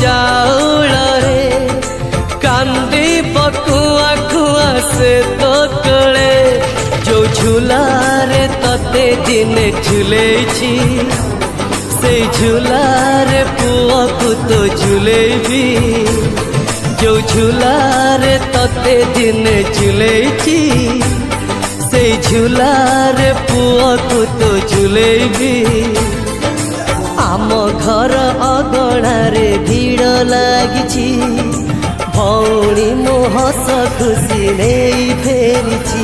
चाउल रे कांदी बकुआ कुआ से तो कले जो झूलारे तते दिने झुलेछि से झूलारे पुआ को तो झुलेबी जो झूलारे तते दिने झुलेछि से झूलारे पुआ को तो झुलेबी आम घर अगणारे भीड़ लागिछि भौणी मो हस खुशी नहीं फेरिछि।